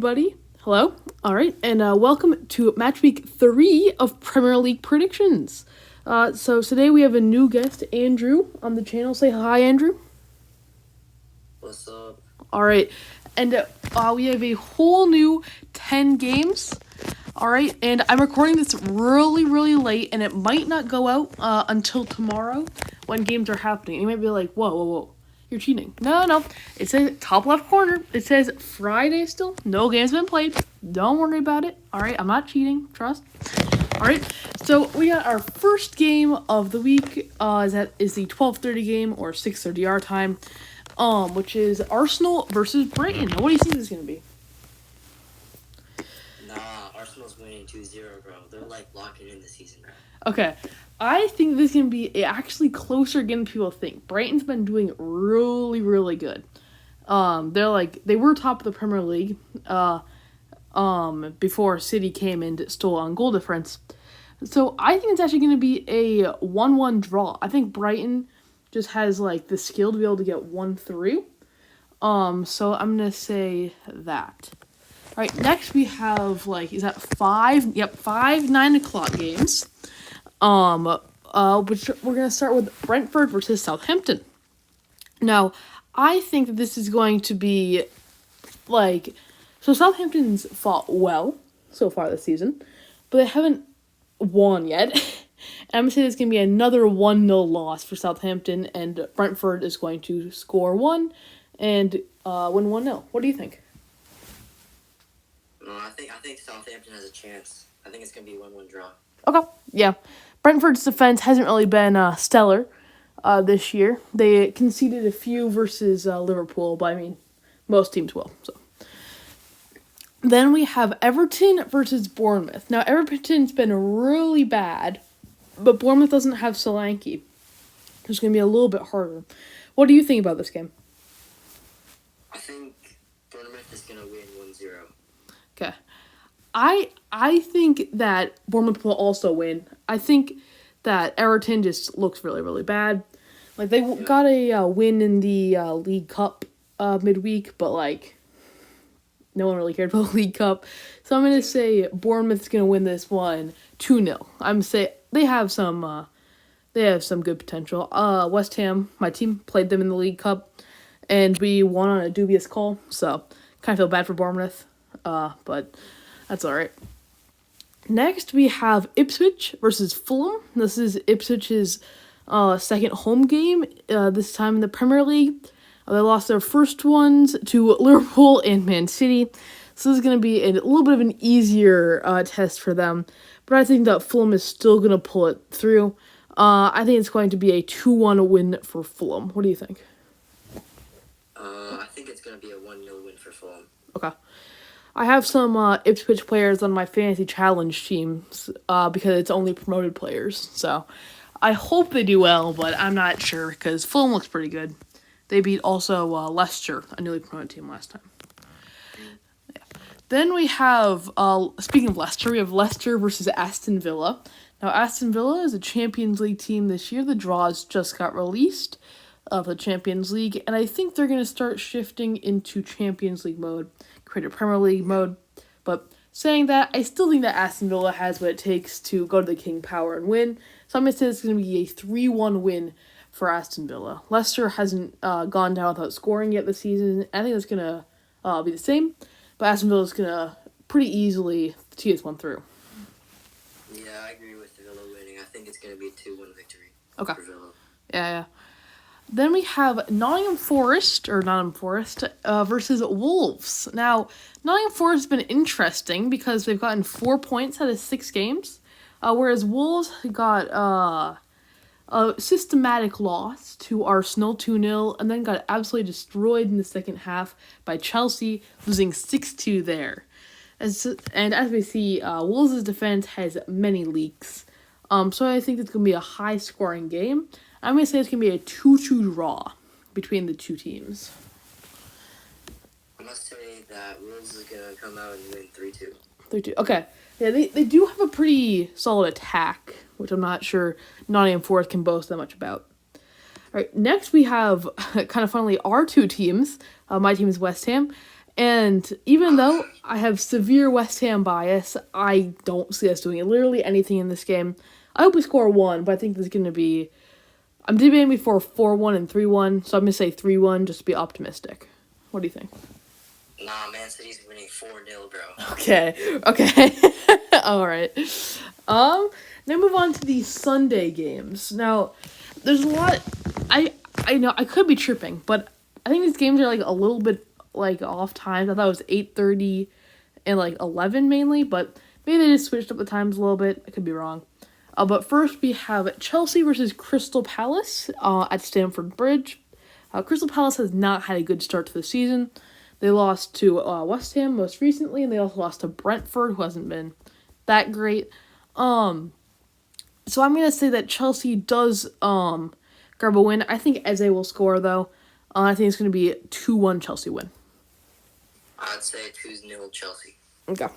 Buddy. Hello. All right, and welcome to match week 3 of Premier League predictions. So today we have a new guest, Andrew, on the channel. Say hi, Andrew. What's up? All right, and we have a whole new 10 games. All right, and I'm recording this really, really late, and it might not go out until tomorrow when games are happening. You might be like, whoa. You're cheating. No. It says top left corner. It says Friday still. No games been played. Don't worry about it. All right, I'm not cheating. Trust. All right, so we got our first game of the week. Is the 12:30 game or 6:30 our time, which is Arsenal versus Brighton. What do you think this is gonna be? Nah, Arsenal's winning 2-0, bro. They're like locking in the season, bro. Okay, I think this can be actually closer again than people think. Brighton's been doing really, really good. They were top of the Premier League before City came and stole on goal difference. So I think it's actually going to be a 1-1 draw. I think Brighton just has the skill to be able to get one through. So I'm going to say that. All right, next we have is that 5? Yep, 5 9 o'clock games. Which we're gonna start with Brentford versus Southampton. Now, I think that this is going to be so Southampton's fought well so far this season, but they haven't won yet. And I'm gonna say there's gonna be another 1-0 loss for Southampton, and Brentford is going to score 1 and win 1-0. What do you think? No, I think Southampton has a chance. I think it's gonna be a 1-1 draw. Okay, yeah. Brentford's defense hasn't really been stellar this year. They conceded a few versus Liverpool, but I mean, most teams will. So then we have Everton versus Bournemouth. Now, Everton's been really bad, but Bournemouth doesn't have Solanke. It's going to be a little bit harder. What do you think about this game? I think Bournemouth is gonna win 1-0. Okay. I think that Bournemouth will also win. I think that Everton just looks really, really bad. They got a win in the League Cup midweek, but no one really cared about the League Cup. So I'm gonna say Bournemouth's gonna win this one 2-0. I'm gonna say they have some good potential. West Ham, my team, played them in the League Cup, and we won on a dubious call. So kind of feel bad for Bournemouth, but that's all right. Next, we have Ipswich versus Fulham. This is Ipswich's second home game, this time in the Premier League. They lost their first ones to Liverpool and Man City. So this is going to be a little bit of an easier test for them. But I think that Fulham is still going to pull it through. I think it's going to be a 2-1 win for Fulham. What do you think? I think it's gonna be a 1-0 win for Fulham. Okay. I have some Ipswich players on my fantasy challenge teams because it's only promoted players. So I hope they do well, but I'm not sure because Fulham looks pretty good. They beat also Leicester, a newly promoted team, last time. Yeah. Then we have, speaking of Leicester, we have Leicester versus Aston Villa. Now, Aston Villa is a Champions League team this year. The draws just got released of the Champions League, and I think they're going to start shifting into Champions League mode, create a Premier League mode. But saying that, I still think that Aston Villa has what it takes to go to the King Power and win. So I'm going to say it's going to be a 3-1 win for Aston Villa. Leicester hasn't gone down without scoring yet this season. I think it's going to be the same, but Aston Villa is going to pretty easily see this one through. Yeah, I agree with Villa winning. I think it's gonna be a 2-1 victory Okay. for Villa. Yeah. Then we have Nottingham Forest versus Wolves. Now, Nottingham Forest has been interesting because they've gotten 4 points out of 6 games, whereas Wolves got a systematic loss to Arsenal 2-0 and then got absolutely destroyed in the second half by Chelsea, losing 6-2 there. As we see, Wolves' defense has many leaks. So I think it's going to be a high-scoring game. I'm going to say it's going to be a 2-2 draw between the two teams. I must say that Wolves is gonna come out and win 3-2. 3-2. Okay. Yeah, they do have a pretty solid attack, which I'm not sure Nottingham Forest can boast that much about. All right, next we have, kind of funnily, our two teams. My team is West Ham, And even though I have severe West Ham bias, I don't see us doing literally anything in this game. I hope we score 1, but I think this is going to be... I'm debating before 4-1 and 3-1, so I'm going to say 3-1 just to be optimistic. What do you think? Nah, Man City's winning 4-0, bro. Okay. All right. Then move on to the Sunday games. Now, there's a lot... I know, I could be tripping, but I think these games are, like, a little bit, like, off times. I thought it was 8:30 and, like, 11 mainly, but maybe they just switched up the times a little bit. I could be wrong. But first, we have Chelsea versus Crystal Palace at Stamford Bridge. Crystal Palace has not had a good start to the season. They lost to West Ham most recently, and they also lost to Brentford, who hasn't been that great. So I'm going to say that Chelsea does grab a win. I think Eze will score, though. I think it's going to be a 2-1 Chelsea win. I'd say 2-0 Chelsea. Okay.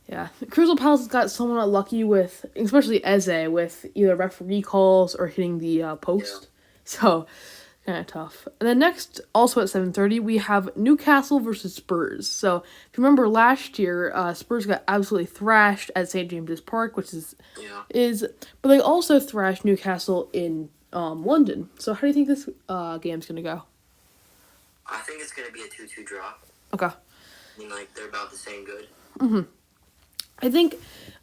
Yeah. Crystal Palace got somewhat lucky with, especially Eze, with either referee calls or hitting the post. Yeah. So, kind of tough. And then next, also at 7:30, we have Newcastle versus Spurs. So, if you remember last year, Spurs got absolutely thrashed at St. James's Park, which but they also thrashed Newcastle in London. So, how do you think this game's going to go? I think it's going to be a 2-2 draw. Okay. I mean, like, they're about the same good. Mm-hmm. I think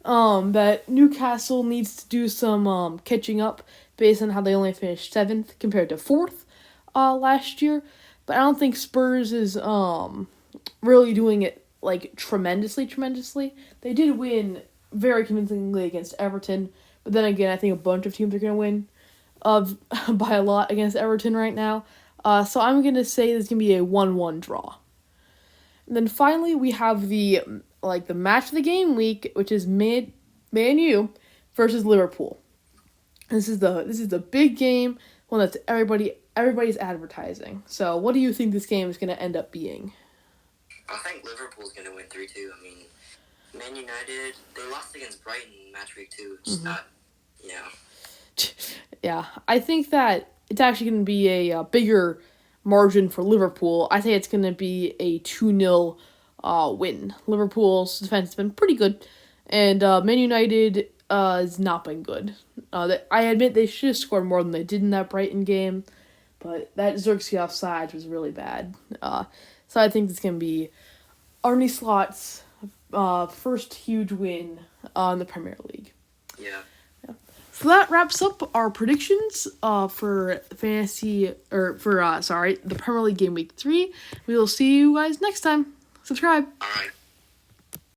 that Newcastle needs to do some catching up based on how they only finished 7th compared to 4th last year. But I don't think Spurs is really doing it, like, tremendously. They did win very convincingly against Everton. But then again, I think a bunch of teams are going to win by a lot against Everton right now. So I'm going to say there's going to be a 1-1 draw. And then finally, we have the match of the game week, which is Man U versus Liverpool. This is the big game, one that's everybody's advertising. So, what do you think this game is going to end up being? I think Liverpool's going to win 3-2. I mean, Man United, they lost against Brighton match week 2. It's not, Yeah, I think that it's actually going to be a bigger margin for Liverpool. I think it's going to be a 2-0 win. Liverpool's defense has been pretty good, and Man United has not been good. I admit they should have scored more than they did in that Brighton game, but that Xerxes offside was really bad. So I think it's going to be Arne Slot's first huge win in the Premier League. Yeah. So that wraps up our predictions for the Premier League Game Week 3. We will see you guys next time. Subscribe. All right.